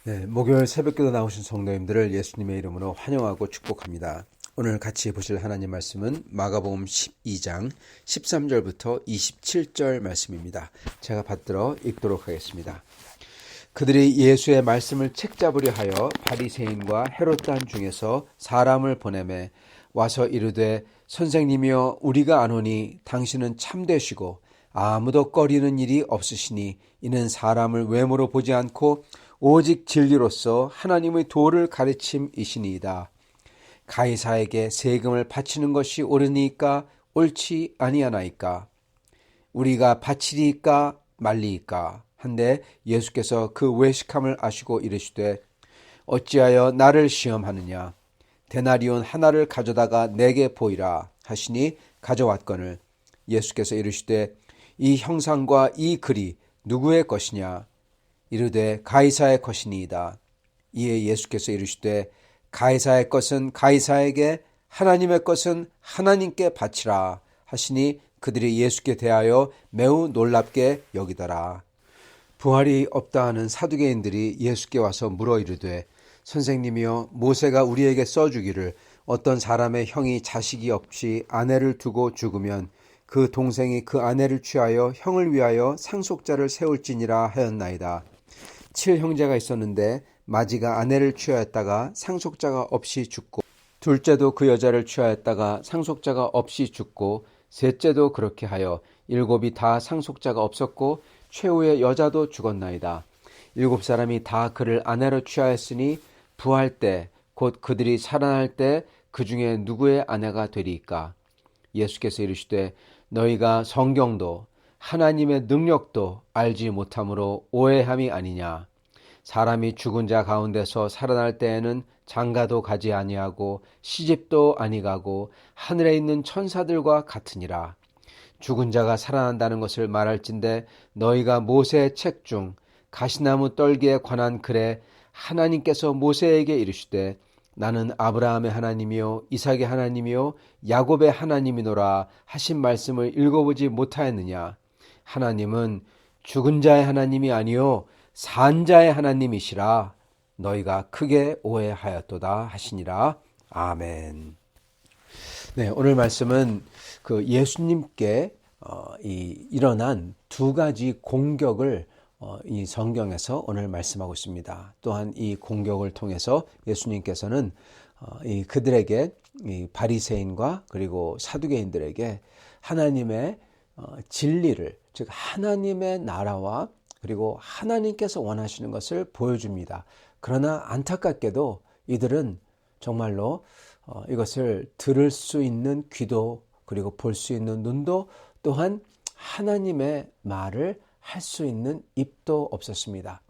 네, 목요일 새벽기도 나오신 성도님들을 예수님의 이름으로 환영하고 축복합니다. 오늘 같이 보실 하나님 말씀은 마가복음 12장 13절부터 27절 말씀입니다. 제가 받들어 읽도록 하겠습니다. 그들이 예수의 말씀을 책잡으려 하여 바리새인과 헤롯단 중에서 사람을 보내매 와서 이르되 선생님이여 우리가 아노니 당신은 참되시고 아무도 꺼리는 일이 없으시니 이는 사람을 외모로 보지 않고 오직 진리로서 하나님의 도를 가르침이시니이다. 가이사에게 세금을 바치는 것이 옳으니까 옳지 아니하나이까? 우리가 바치리이까 말리이까? 한데 예수께서 그 외식함을 아시고 이르시되 어찌하여 나를 시험하느냐? 데나리온 하나를 가져다가 내게 보이라 하시니 가져왔거늘 예수께서 이르시되 이 형상과 이 글이 누구의 것이냐? 이르되 가이사의 것이니이다. 이에 예수께서 이르시되 가이사의 것은 가이사에게 하나님의 것은 하나님께 바치라 하시니 그들이 예수께 대하여 매우 놀랍게 여기더라. 부활이 없다 하는 사두개인들이 예수께 와서 물어 이르되 선생님이여 모세가 우리에게 써주기를 어떤 사람의 형이 자식이 없이 아내를 두고 죽으면 그 동생이 그 아내를 취하여 형을 위하여 상속자를 세울지니라 하였나이다. 7형제가 있었는데 마지가 아내를 취하였다가 상속자가 없이 죽고 둘째도 그 여자를 취하였다가 상속자가 없이 죽고 셋째도 그렇게 하여 7이 다 상속자가 없었고 최후의 여자도 죽었나이다. 7사람이 다 그를 아내로 취하였으니 부할 때 곧 그들이 살아날 때 그 중에 누구의 아내가 되리이까? 예수께서 이르시되 너희가 성경도 하나님의 능력도 알지 못함으로 오해함이 아니냐. 사람이 죽은 자 가운데서 살아날 때에는 장가도 가지 아니하고 시집도 아니가고 하늘에 있는 천사들과 같으니라. 죽은 자가 살아난다는 것을 말할진대 너희가 모세의 책 중 가시나무 떨기에 관한 글에 하나님께서 모세에게 이르시되 나는 아브라함의 하나님이요 이삭의 하나님이요 야곱의 하나님이노라 하신 말씀을 읽어보지 못하였느냐. 하나님은 죽은 자의 하나님이 아니요 산 자의 하나님이시라. 너희가 크게 오해하였도다 하시니라. 아멘. 네, 오늘 말씀은 그 예수님께 일어난 두 가지 공격을 이 성경에서 오늘 말씀하고 있습니다. 또한 이 공격을 통해서 예수님께서는 그들에게 이 바리새인과 그리고 사두개인들에게 하나님의 진리를, 즉 하나님의 나라와 그리고 하나님께서 원하시는 것을 보여줍니다. 그러나 안타깝게도 이들은 정말로 이것을 들을 수 있는 귀도 그리고 볼 수 있는 눈도 또한 하나님의 말을 할 수 있는 입도 없었습니다.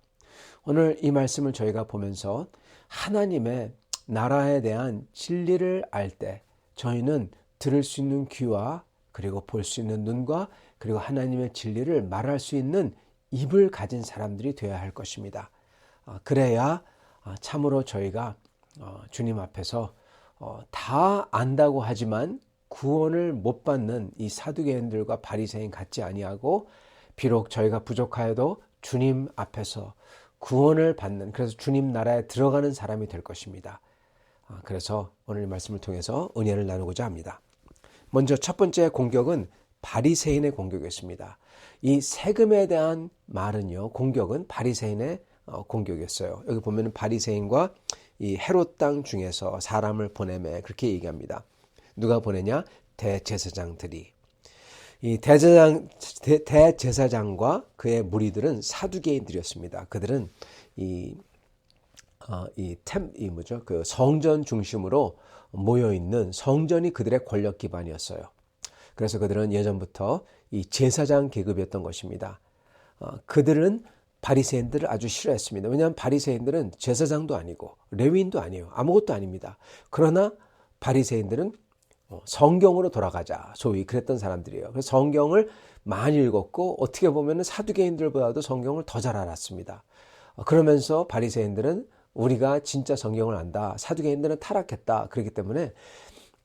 오늘 이 말씀을 저희가 보면서 하나님의 나라에 대한 진리를 알 때 저희는 들을 수 있는 귀와 그리고 볼 수 있는 눈과 그리고 하나님의 진리를 말할 수 있는 입을 가진 사람들이 되어야 할 것입니다. 그래야 참으로 저희가 주님 앞에서 다 안다고 하지만 구원을 못 받는 이 사두개인들과 바리새인 같지 아니하고 비록 저희가 부족하여도 주님 앞에서 구원을 받는, 그래서 주님 나라에 들어가는 사람이 될 것입니다. 그래서 오늘 말씀을 통해서 은혜를 나누고자 합니다. 먼저 첫 번째 공격은 바리새인의 공격이었습니다. 이 세금에 대한 말은요, 공격은 바리새인의 공격이었어요. 여기 보면 바리새인과 이 헤롯 땅 중에서 사람을 보내매 그렇게 얘기합니다. 누가 보내냐? 대제사장들이. 이 대제사장과 그의 무리들은 사두개인들이었습니다. 그들은 그 성전 중심으로 모여 있는 성전이 그들의 권력 기반이었어요. 그래서 그들은 예전부터 이 제사장 계급이었던 것입니다. 그들은 바리새인들을 아주 싫어했습니다. 왜냐하면 바리새인들은 제사장도 아니고 레위인도 아니에요. 아무것도 아닙니다. 그러나 바리새인들은 성경으로 돌아가자, 소위 그랬던 사람들이에요. 그래서 성경을 많이 읽었고 어떻게 보면 사두개인들보다도 성경을 더 잘 알았습니다. 그러면서 바리새인들은 우리가 진짜 성경을 안다, 사두개인들은 타락했다, 그렇기 때문에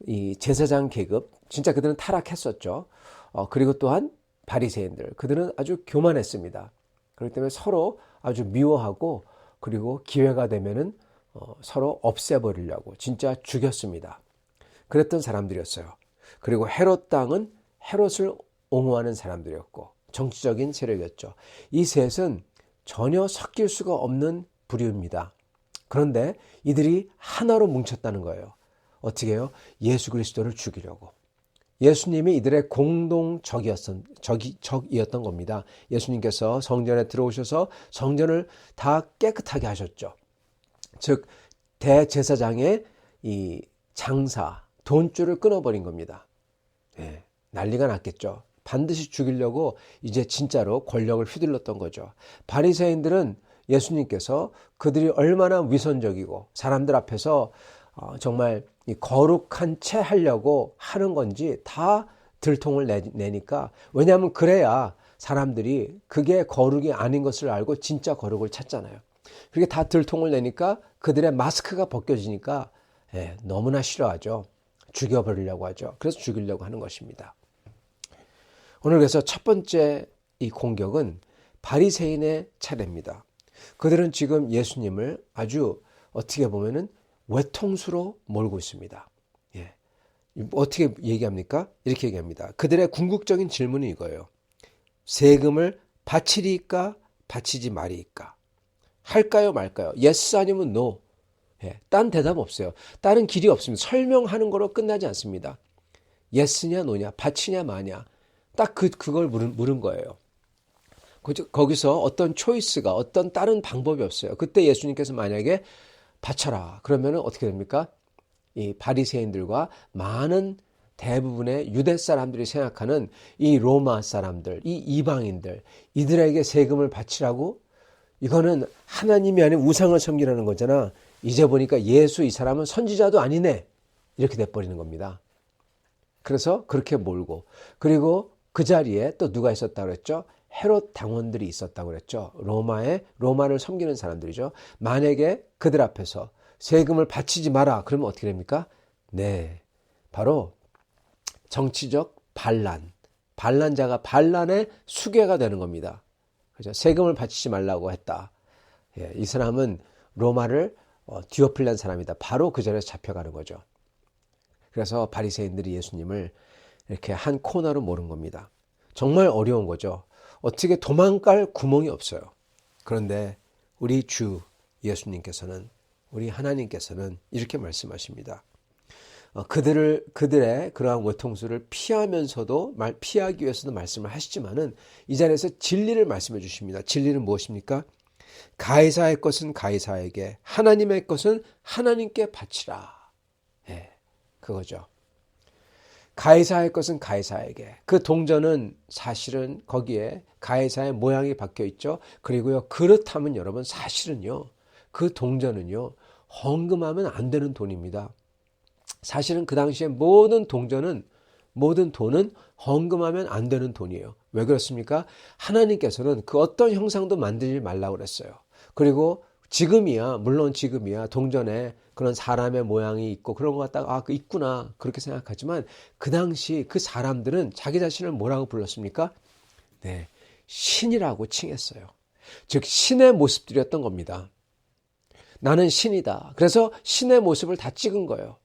이 제사장 계급, 진짜 그들은 타락했었죠. 그리고 또한 바리새인들, 그들은 아주 교만했습니다. 그렇기 때문에 서로 아주 미워하고 그리고 기회가 되면은 서로 없애버리려고 진짜 죽였습니다. 그랬던 사람들이었어요. 그리고 헤롯 땅은 헤롯을 옹호하는 사람들이었고 정치적인 세력이었죠. 이 셋은 전혀 섞일 수가 없는 부류입니다. 그런데 이들이 하나로 뭉쳤다는 거예요. 어떻게 해요? 예수 그리스도를 죽이려고. 예수님이 이들의 적이었던 겁니다. 예수님께서 성전에 들어오셔서 성전을 다 깨끗하게 하셨죠. 즉 대제사장의 이 장사, 돈줄을 끊어버린 겁니다. 예, 난리가 났겠죠. 반드시 죽이려고 이제 진짜로 권력을 휘둘렀던 거죠. 바리새인들은 예수님께서 그들이 얼마나 위선적이고 사람들 앞에서 정말 거룩한 채 하려고 하는 건지 다 들통을 내니까, 왜냐하면 그래야 사람들이 그게 거룩이 아닌 것을 알고 진짜 거룩을 찾잖아요. 그렇게 다 들통을 내니까 그들의 마스크가 벗겨지니까 너무나 싫어하죠. 죽여버리려고 하죠. 그래서 죽이려고 하는 것입니다. 오늘 그래서 첫 번째 이 공격은 바리새인의 차례입니다. 그들은 지금 예수님을 아주 어떻게 보면은 외통수로 몰고 있습니다. 예. 어떻게 얘기합니까? 이렇게 얘기합니다. 그들의 궁극적인 질문은 이거예요. 세금을 바치리까 바치지 말이까? 할까요 말까요? yes 아니면 no. 예. 딴 대답 없어요. 다른 길이 없습니다. 설명하는 거로 끝나지 않습니다. yes냐 no냐, 바치냐 마냐. 딱 그걸 물은 거예요. 거기서 어떤 초이스가, 어떤 다른 방법이 없어요. 그때 예수님께서 만약에 바쳐라 그러면 어떻게 됩니까? 이 바리새인들과 많은 대부분의 유대 사람들이 생각하는 이 로마 사람들, 이 이방인들, 이들에게 세금을 바치라고? 이거는 하나님이 아닌 우상을 섬기라는 거잖아. 이제 보니까 예수 이 사람은 선지자도 아니네. 이렇게 돼버리는 겁니다. 그래서 그렇게 몰고, 그리고 그 자리에 또 누가 있었다고 그랬죠? 헤롯 당원들이 있었다고 그랬죠. 로마를 섬기는 사람들이죠. 만약에 그들 앞에서 세금을 바치지 마라 그러면 어떻게 됩니까? 네, 바로 정치적 반란자가 반란의 수괴가 되는 겁니다. 그죠? 세금을 바치지 말라고 했다. 예, 이 사람은 로마를 뒤엎으려는 사람이다. 바로 그 자리에서 잡혀가는 거죠. 그래서 바리새인들이 예수님을 이렇게 한 코너로 모른 겁니다. 정말 어려운 거죠. 어떻게 도망갈 구멍이 없어요. 그런데 우리 주 예수님께서는, 우리 하나님께서는 이렇게 말씀하십니다. 그들의 그러한 외통수를 피하면서도 피하기 위해서도 말씀을 하시지만은 이 자리에서 진리를 말씀해 주십니다. 진리는 무엇입니까? 가이사의 것은 가이사에게, 하나님의 것은 하나님께 바치라. 예, 그거죠. 가이사의 것은 가이사에게. 그 동전은 사실은 거기에 가이사의 모양이 박혀 있죠. 그리고요, 그렇다면 여러분 사실은요, 그 동전은요, 헌금하면 안 되는 돈입니다. 사실은 그 당시에 모든 돈은 헌금하면 안 되는 돈이에요. 왜 그렇습니까? 하나님께서는 그 어떤 형상도 만들지 말라고 그랬어요. 그리고 물론 지금이야 동전에 그런 사람의 모양이 있고 그런 거 갖다가 그 있구나 그렇게 생각하지만, 그 당시 그 사람들은 자기 자신을 뭐라고 불렀습니까? 네, 신이라고 칭했어요. 즉 신의 모습들이었던 겁니다. 나는 신이다. 그래서 신의 모습을 다 찍은 거예요.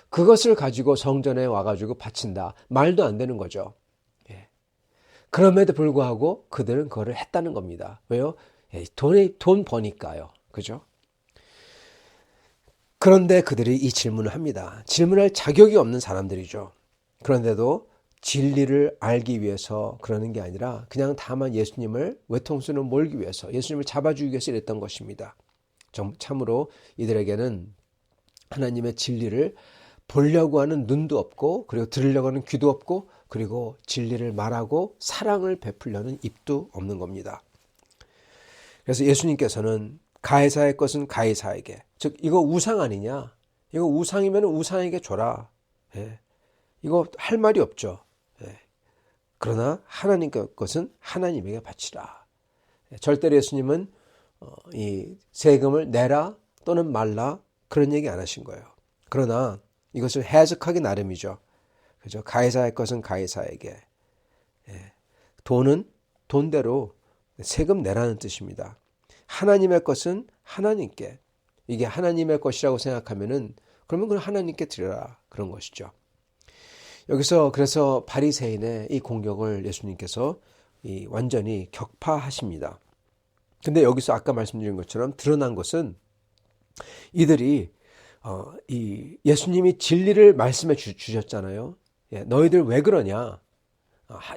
그것을 가지고 성전에 와가지고 바친다. 말도 안 되는 거죠. 예. 그럼에도 불구하고 그들은 그거를 했다는 겁니다. 왜요? 예, 돈 버니까요. 그죠? 그런데 그들이 이 질문을 합니다. 질문할 자격이 없는 사람들이죠. 그런데도 진리를 알기 위해서 그러는 게 아니라 그냥 다만 예수님을 외통수는 몰기 위해서, 예수님을 잡아주기 위해서 이랬던 것입니다. 참으로 이들에게는 하나님의 진리를 보려고 하는 눈도 없고, 그리고 들으려고 하는 귀도 없고, 그리고 진리를 말하고 사랑을 베풀려는 입도 없는 겁니다. 그래서 예수님께서는 가이사의 것은 가이사에게, 즉 이거 우상 아니냐, 이거 우상이면 우상에게 줘라. 예. 이거 할 말이 없죠. 예. 그러나 하나님의 것은 하나님에게 바치라. 예. 절대로 예수님은 이 세금을 내라 또는 말라 그런 얘기 안 하신 거예요. 그러나 이것을 해석하기 나름이죠. 그죠? 가이사의 것은 가이사에게, 예. 돈은 돈대로 세금 내라는 뜻입니다. 하나님의 것은 하나님께. 이게 하나님의 것이라고 생각하면은 그러면 그걸 하나님께 드려라. 그런 것이죠. 여기서 그래서 바리새인의 이 공격을 예수님께서 완전히 격파하십니다. 근데 여기서 아까 말씀드린 것처럼 드러난 것은 이들이 이 예수님이 진리를 말씀해 주셨잖아요. 예, 너희들 왜 그러냐?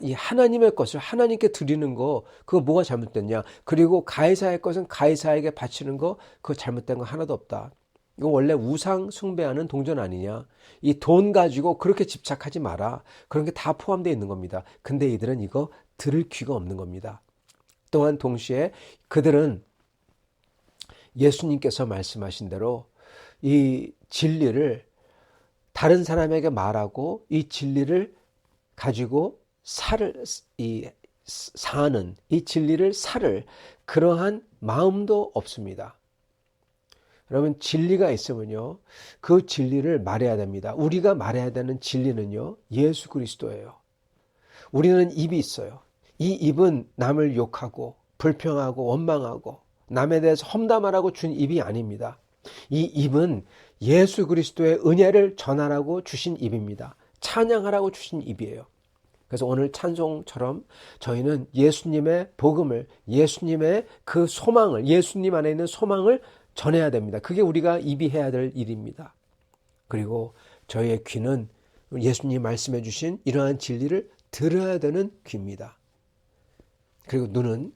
이 하나님의 것을 하나님께 드리는 거 그거 뭐가 잘못됐냐? 그리고 가이사의 것은 가이사에게 바치는 거 그거 잘못된 거 하나도 없다. 이거 원래 우상 숭배하는 동전 아니냐? 이 돈 가지고 그렇게 집착하지 마라. 그런 게 다 포함되어 있는 겁니다. 근데 이들은 이거 들을 귀가 없는 겁니다. 또한 동시에 그들은 예수님께서 말씀하신 대로 이 진리를 다른 사람에게 말하고 이 진리를 가지고 사는 이 진리를 살을 그러한 마음도 없습니다. 여러분 진리가 있으면요 그 진리를 말해야 됩니다. 우리가 말해야 되는 진리는요 예수 그리스도예요. 우리는 입이 있어요. 이 입은 남을 욕하고 불평하고 원망하고 남에 대해서 험담하라고 준 입이 아닙니다. 이 입은 예수 그리스도의 은혜를 전하라고 주신 입입니다. 찬양하라고 주신 입이에요. 그래서 오늘 찬송처럼 저희는 예수님의 복음을, 예수님의 그 소망을, 예수님 안에 있는 소망을 전해야 됩니다. 그게 우리가 입이 해야 될 일입니다. 그리고 저희의 귀는 예수님이 말씀해 주신 이러한 진리를 들어야 되는 귀입니다. 그리고 눈은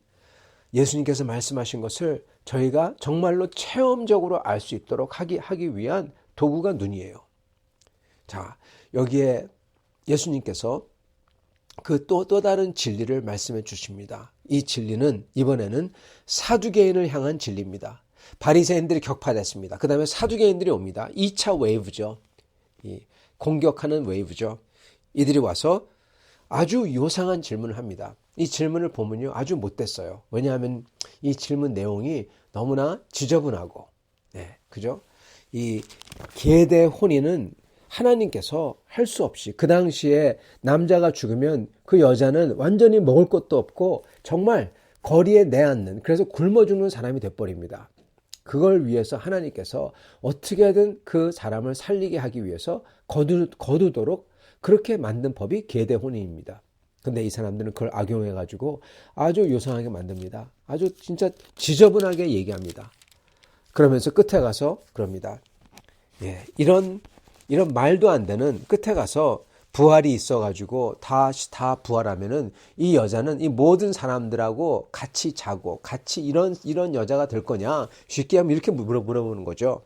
예수님께서 말씀하신 것을 저희가 정말로 체험적으로 알 수 있도록 하기 위한 도구가 눈이에요. 자, 여기에 예수님께서 그 또 다른 진리를 말씀해 주십니다. 이 진리는 이번에는 사두개인을 향한 진리입니다. 바리새인들이 격파됐습니다. 그 다음에 사두개인들이 옵니다. 2차 웨이브죠. 이 공격하는 웨이브죠. 이들이 와서 아주 요상한 질문을 합니다. 이 질문을 보면요 아주 못됐어요. 왜냐하면 이 질문 내용이 너무나 지저분하고, 그죠? 이 계대 혼인은 하나님께서 할 수 없이 그 당시에 남자가 죽으면 그 여자는 완전히 먹을 것도 없고 정말 거리에 내앉는, 그래서 굶어 죽는 사람이 돼버립니다. 그걸 위해서 하나님께서 어떻게든 그 사람을 살리게 하기 위해서 거두도록 그렇게 만든 법이 계대 혼인입니다. 근데 이 사람들은 그걸 악용해가지고 아주 요상하게 만듭니다. 아주 진짜 지저분하게 얘기합니다. 그러면서 끝에 가서 그럽니다. 이런 말도 안 되는 끝에 가서 부활이 있어가지고 다시 다 부활하면은 이 여자는 이 모든 사람들하고 같이 자고 같이 이런 여자가 될 거냐? 쉽게 하면 이렇게 물어보는 거죠.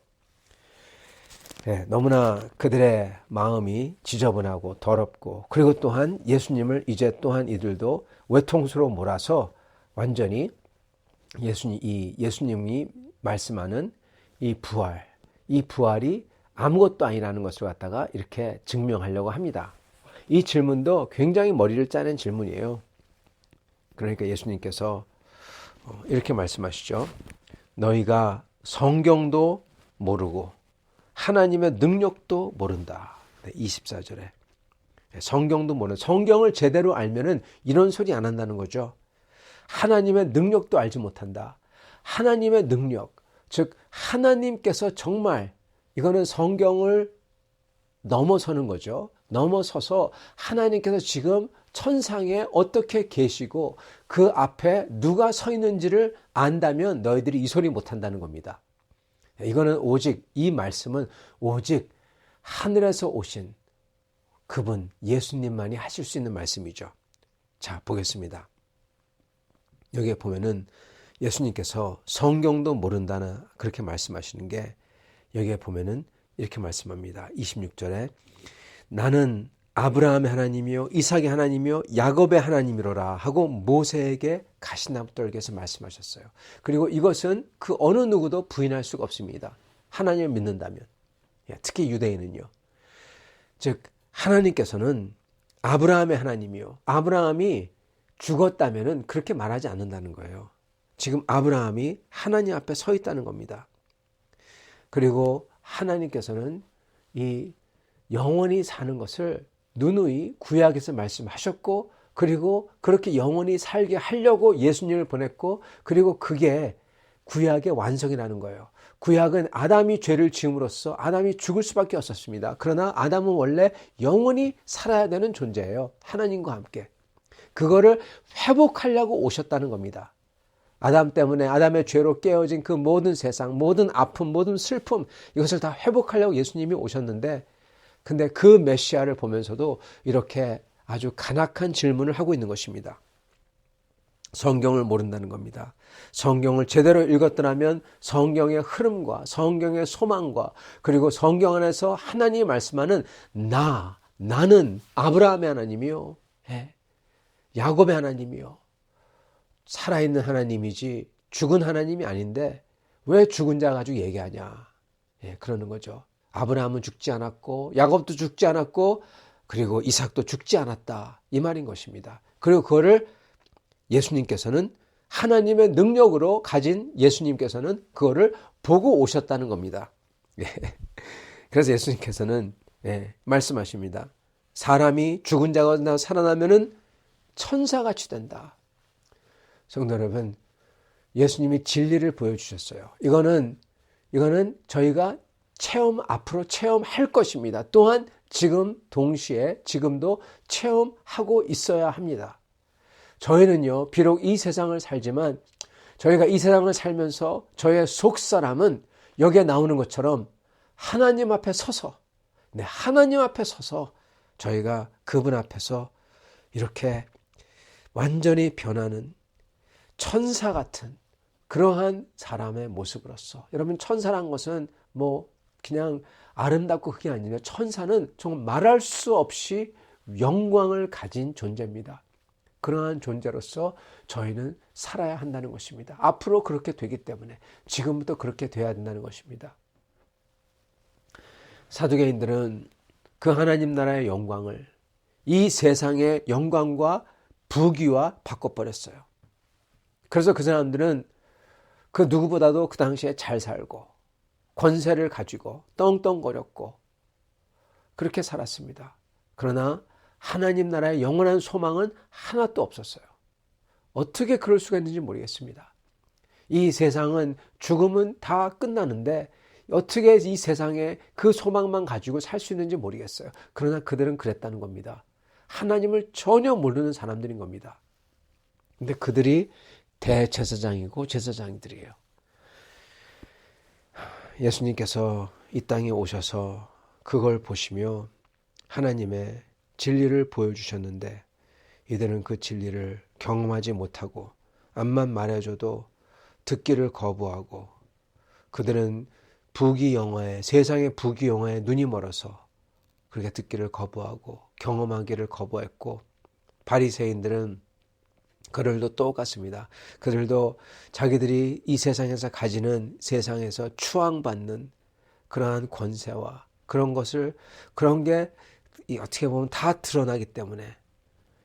너무나 그들의 마음이 지저분하고 더럽고, 그리고 또한 예수님을 이제 또한 이들도 외통수로 몰아서 완전히 예수님이 말씀하는 이 부활이 아무것도 아니라는 것을 갖다가 이렇게 증명하려고 합니다. 이 질문도 굉장히 머리를 짜낸 질문이에요. 그러니까 예수님께서 이렇게 말씀하시죠. 너희가 성경도 모르고 하나님의 능력도 모른다. 24절에. 성경도 모르는, 성경을 제대로 알면은 이런 소리 안 한다는 거죠. 하나님의 능력도 알지 못한다. 하나님의 능력, 즉 하나님께서 정말, 이거는 성경을 넘어서는 거죠. 넘어서서 하나님께서 지금 천상에 어떻게 계시고 그 앞에 누가 서 있는지를 안다면 너희들이 이 소리 못한다는 겁니다. 이거는 오직, 이 말씀은 오직 하늘에서 오신 그분 예수님만이 하실 수 있는 말씀이죠. 자, 보겠습니다. 여기에 보면은 예수님께서 성경도 모른다는 그렇게 말씀하시는 게, 여기에 보면은 이렇게 말씀합니다. 26절에 나는 아브라함의 하나님이요 이삭의 하나님이요 야곱의 하나님이로라 하고 모세에게 가시나무 떨기에서 말씀하셨어요. 그리고 이것은 그 어느 누구도 부인할 수가 없습니다. 하나님을 믿는다면, 특히 유대인은요. 즉 하나님께서는 아브라함의 하나님이요, 아브라함이 죽었다면은 그렇게 말하지 않는다는 거예요. 지금 아브라함이 하나님 앞에 서 있다는 겁니다. 그리고 하나님께서는 이 영원히 사는 것을 누누이 구약에서 말씀하셨고, 그리고 그렇게 영원히 살게 하려고 예수님을 보냈고, 그리고 그게 구약의 완성이라는 거예요. 구약은 아담이 죄를 지음으로써 아담이 죽을 수밖에 없었습니다. 그러나 아담은 원래 영원히 살아야 되는 존재예요. 하나님과 함께. 그거를 회복하려고 오셨다는 겁니다. 아담 때문에 아담의 죄로 깨어진 그 모든 세상, 모든 아픔, 모든 슬픔, 이것을 다 회복하려고 예수님이 오셨는데, 근데 그 메시아를 보면서도 이렇게 아주 간악한 질문을 하고 있는 것입니다. 성경을 모른다는 겁니다. 성경을 제대로 읽었더라면 성경의 흐름과 성경의 소망과 그리고 성경 안에서 하나님이 말씀하는 나는 아브라함의 하나님이요, 야곱의 하나님이요, 살아있는 하나님이지 죽은 하나님이 아닌데 왜 죽은 자 가지고 얘기하냐, 그러는 거죠. 아브라함은 죽지 않았고 야곱도 죽지 않았고 그리고 이삭도 죽지 않았다, 이 말인 것입니다. 그리고 그거를 예수님께서는 하나님의 능력으로 가진 예수님께서는 그거를 보고 오셨다는 겁니다. 그래서 예수님께서는 말씀하십니다. 사람이 죽은 자가 살아나면은 천사같이 된다. 성도 여러분, 예수님이 진리를 보여주셨어요. 이거는 저희가 앞으로 체험할 것입니다. 또한 지금 동시에 지금도 체험하고 있어야 합니다. 저희는요, 비록 이 세상을 살지만 저희가 이 세상을 살면서 저의 속사람은 여기에 나오는 것처럼 하나님 앞에 서서, 하나님 앞에 서서 저희가 그분 앞에서 이렇게 완전히 변하는 천사 같은 그러한 사람의 모습으로서, 여러분, 천사란 것은 뭐 그냥 아름답고 그게 아니라 천사는 정말 말할 수 없이 영광을 가진 존재입니다. 그러한 존재로서 저희는 살아야 한다는 것입니다. 앞으로 그렇게 되기 때문에 지금부터 그렇게 돼야 된다는 것입니다. 사두개인들은 그 하나님 나라의 영광을 이 세상의 영광과 부귀와 바꿔버렸어요. 그래서 그 사람들은 그 누구보다도 그 당시에 잘 살고 권세를 가지고 떵떵거렸고 그렇게 살았습니다. 그러나 하나님 나라의 영원한 소망은 하나도 없었어요. 어떻게 그럴 수가 있는지 모르겠습니다. 이 세상은 죽음은 다 끝나는데 어떻게 이 세상에 그 소망만 가지고 살 수 있는지 모르겠어요. 그러나 그들은 그랬다는 겁니다. 하나님을 전혀 모르는 사람들인 겁니다. 근데 그들이 대제사장이고 제사장들이에요. 예수님께서 이 땅에 오셔서 그걸 보시며 하나님의 진리를 보여주셨는데 이들은 그 진리를 경험하지 못하고 앞만 말해줘도 듣기를 거부하고 그들은 부귀영화에, 세상의 부귀영화에 눈이 멀어서 그렇게 듣기를 거부하고 경험하기를 거부했고, 바리새인들은 그들도 똑같습니다. 그들도 자기들이 이 세상에서 가지는, 세상에서 추앙받는 그러한 권세와 그런 게 어떻게 보면 다 드러나기 때문에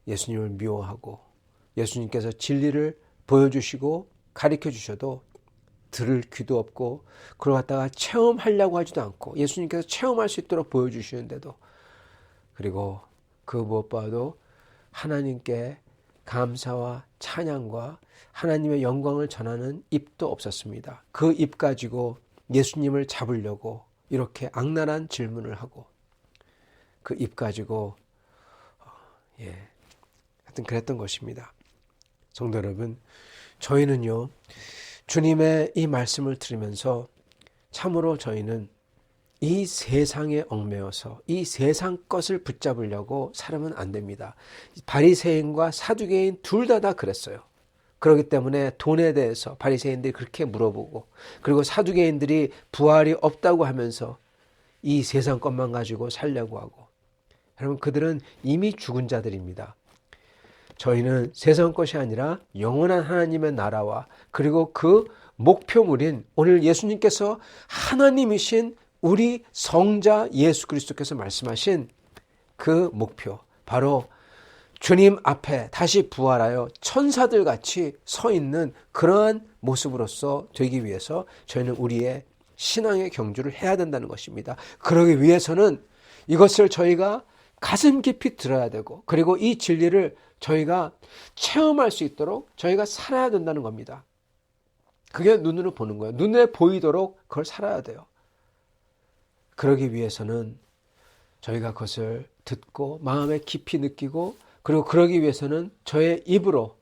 예수님을 미워하고 예수님께서 진리를 보여주시고 가르쳐 주셔도 들을 귀도 없고 그걸 갖다가 체험하려고 하지도 않고 예수님께서 체험할 수 있도록 보여주시는데도, 그리고 그 무엇보다도 하나님께 감사와 찬양과 하나님의 영광을 전하는 입도 없었습니다. 그 입 가지고 예수님을 잡으려고 이렇게 악랄한 질문을 하고 그 입 가지고 하여튼 그랬던 것입니다. 성도 여러분, 저희는요, 주님의 이 말씀을 들으면서 참으로 저희는 이 세상에 얽매여서 이 세상 것을 붙잡으려고 살면 안 됩니다. 바리새인과 사두개인 둘 다 그랬어요. 그렇기 때문에 돈에 대해서 바리새인들이 그렇게 물어보고, 그리고 사두개인들이 부활이 없다고 하면서 이 세상 것만 가지고 살려고 하고, 여러분, 그들은 이미 죽은 자들입니다. 저희는 세상 것이 아니라 영원한 하나님의 나라와 그리고 그 목표물인 오늘 예수님께서 하나님이신 우리 성자 예수 그리스도께서 말씀하신 그 목표, 바로 주님 앞에 다시 부활하여 천사들 같이 서 있는 그러한 모습으로서 되기 위해서 저희는 우리의 신앙의 경주를 해야 된다는 것입니다. 그러기 위해서는 이것을 저희가 가슴 깊이 들어야 되고, 그리고 이 진리를 저희가 체험할 수 있도록 저희가 살아야 된다는 겁니다. 그게 눈으로 보는 거예요. 눈에 보이도록 그걸 살아야 돼요. 그러기 위해서는 저희가 그것을 듣고 마음에 깊이 느끼고, 그리고 그러기 위해서는 저의 입으로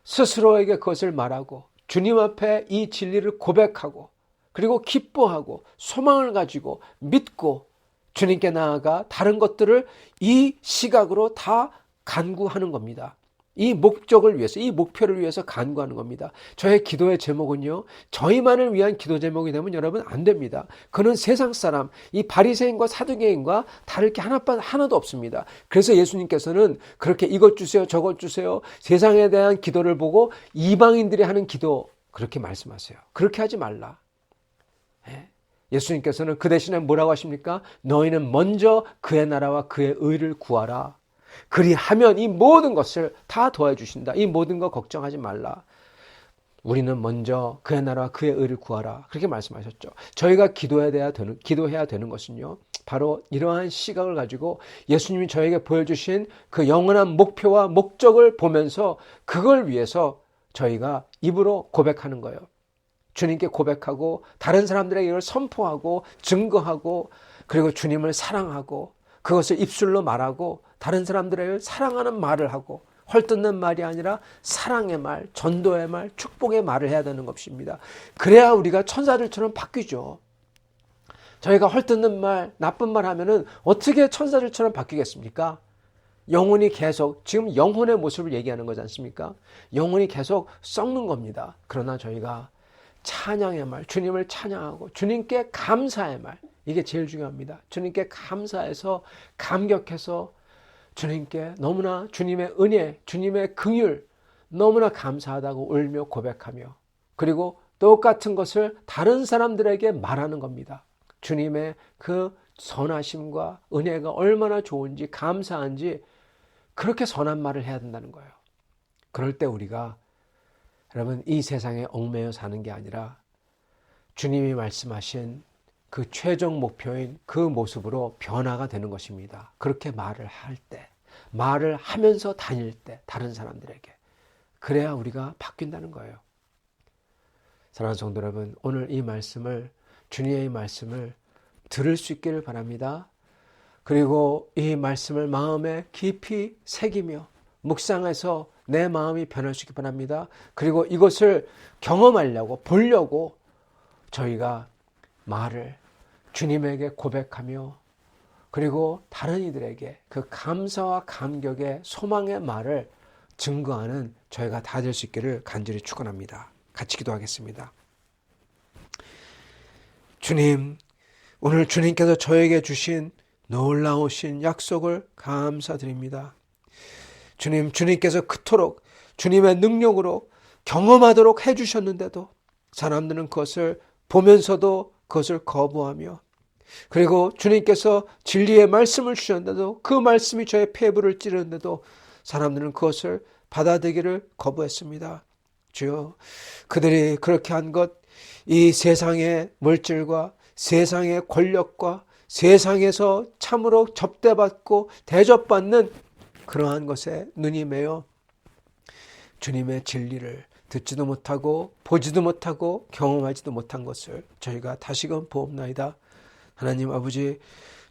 스스로에게 그것을 말하고 주님 앞에 이 진리를 고백하고, 그리고 기뻐하고 소망을 가지고 믿고 주님께 나아가 다른 것들을 이 시각으로 다 간구하는 겁니다. 이 목적을 위해서, 이 목표를 위해서 간구하는 겁니다. 저의 기도의 제목은요, 저희만을 위한 기도 제목이 되면 여러분 안 됩니다. 그는 세상 사람, 이 바리새인과 사두개인과 다를 게 하나도 없습니다. 그래서 예수님께서는 그렇게 이것 주세요, 저것 주세요, 세상에 대한 기도를 보고 이방인들이 하는 기도, 그렇게 말씀하세요. 그렇게 하지 말라. 예수님께서는 그 대신에 뭐라고 하십니까? 너희는 먼저 그의 나라와 그의 의를 구하라. 그리하면 이 모든 것을 다 도와주신다. 이 모든 거 걱정하지 말라. 우리는 먼저 그의 나라와 그의 의를 구하라. 그렇게 말씀하셨죠. 저희가 기도해야 되는 것은요, 바로 이러한 시각을 가지고 예수님이 저에게 보여주신 그 영원한 목표와 목적을 보면서 그걸 위해서 저희가 입으로 고백하는 거예요. 주님께 고백하고 다른 사람들에게 이걸 선포하고 증거하고, 그리고 주님을 사랑하고 그것을 입술로 말하고 다른 사람들에게 사랑하는 말을 하고, 헐뜯는 말이 아니라 사랑의 말, 전도의 말, 축복의 말을 해야 되는 것입니다. 그래야 우리가 천사들처럼 바뀌죠. 저희가 헐뜯는 말, 나쁜 말 하면은 어떻게 천사들처럼 바뀌겠습니까? 영혼이 계속, 지금 영혼의 모습을 얘기하는 거지 않습니까? 영혼이 계속 썩는 겁니다. 그러나 저희가 찬양의 말, 주님을 찬양하고 주님께 감사의 말, 이게 제일 중요합니다. 주님께 감사해서 감격해서 주님께 너무나 주님의 은혜, 주님의 긍휼 너무나 감사하다고 울며 고백하며, 그리고 똑같은 것을 다른 사람들에게 말하는 겁니다. 주님의 그 선하심과 은혜가 얼마나 좋은지, 감사한지, 그렇게 선한 말을 해야 된다는 거예요. 그럴 때 우리가, 여러분, 이 세상에 얽매여 사는 게 아니라 주님이 말씀하신 그 최종 목표인 그 모습으로 변화가 되는 것입니다. 그렇게 말을 할 때, 말을 하면서 다닐 때 다른 사람들에게, 그래야 우리가 바뀐다는 거예요. 사랑하는 성도 여러분, 오늘 이 말씀을, 주님의 말씀을 들을 수 있기를 바랍니다. 그리고 이 말씀을 마음에 깊이 새기며 묵상해서 내 마음이 변할 수 있기 바랍니다. 그리고 이것을 경험하려고, 보려고 저희가 말을 주님에게 고백하며, 그리고 다른 이들에게 그 감사와 감격의 소망의 말을 증거하는 저희가 다 될 수 있기를 간절히 축원합니다. 같이 기도하겠습니다. 주님, 오늘 주님께서 저에게 주신 놀라우신 약속을 감사드립니다. 주님, 주님께서 그토록 주님의 능력으로 경험하도록 해주셨는데도 사람들은 그것을 보면서도 그것을 거부하며, 그리고 주님께서 진리의 말씀을 주셨는데도 그 말씀이 저의 폐부를 찌르는데도 사람들은 그것을 받아들이기를 거부했습니다. 주여, 그들이 그렇게 한 것, 이 세상의 물질과 세상의 권력과 세상에서 참으로 접대받고 대접받는 그러한 것에 눈이 매여 주님의 진리를 듣지도 못하고 보지도 못하고 경험하지도 못한 것을 저희가 다시금 보옵나이다. 하나님 아버지,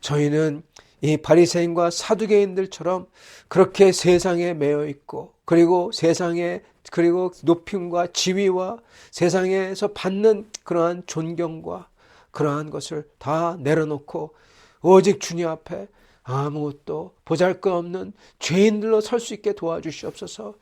저희는 이 바리새인과 사두개인들처럼 그렇게 세상에 매여 있고, 그리고 세상에, 그리고 높임과 지위와 세상에서 받는 그러한 존경과 그러한 것을 다 내려놓고 오직 주님 앞에 아무것도 보잘것없는 죄인들로 설 수 있게 도와주시옵소서.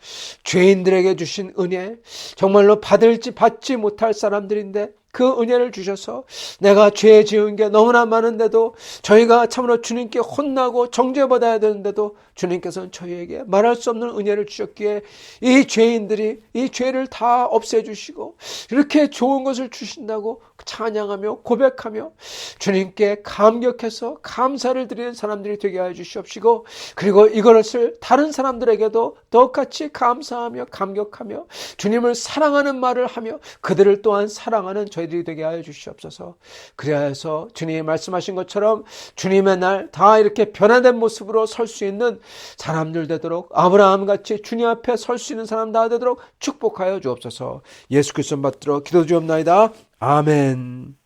죄인들에게 주신 은혜, 정말로 받지 못할 사람들인데 그 은혜를 주셔서 내가 죄 지은 게 너무나 많은데도, 저희가 참으로 주님께 혼나고 정죄받아야 되는데도 주님께서는 저희에게 말할 수 없는 은혜를 주셨기에 이 죄인들이 이 죄를 다 없애주시고 이렇게 좋은 것을 주신다고 찬양하며 고백하며 주님께 감격해서 감사를 드리는 사람들이 되게 하여 주시옵시고, 그리고 이것을 다른 사람들에게도 똑같이 감사하며 감격하며 주님을 사랑하는 말을 하며 그들을 또한 사랑하는 저희들이 되게 하여 주시옵소서. 그래서 주님이 말씀하신 것처럼 주님의 날 다 이렇게 변화된 모습으로 설 수 있는 사람들 되도록, 아브라함같이 주님 앞에 설 수 있는 사람 다 되도록 축복하여 주옵소서. 예수 그리스도 받들어 기도 주옵나이다. 아멘.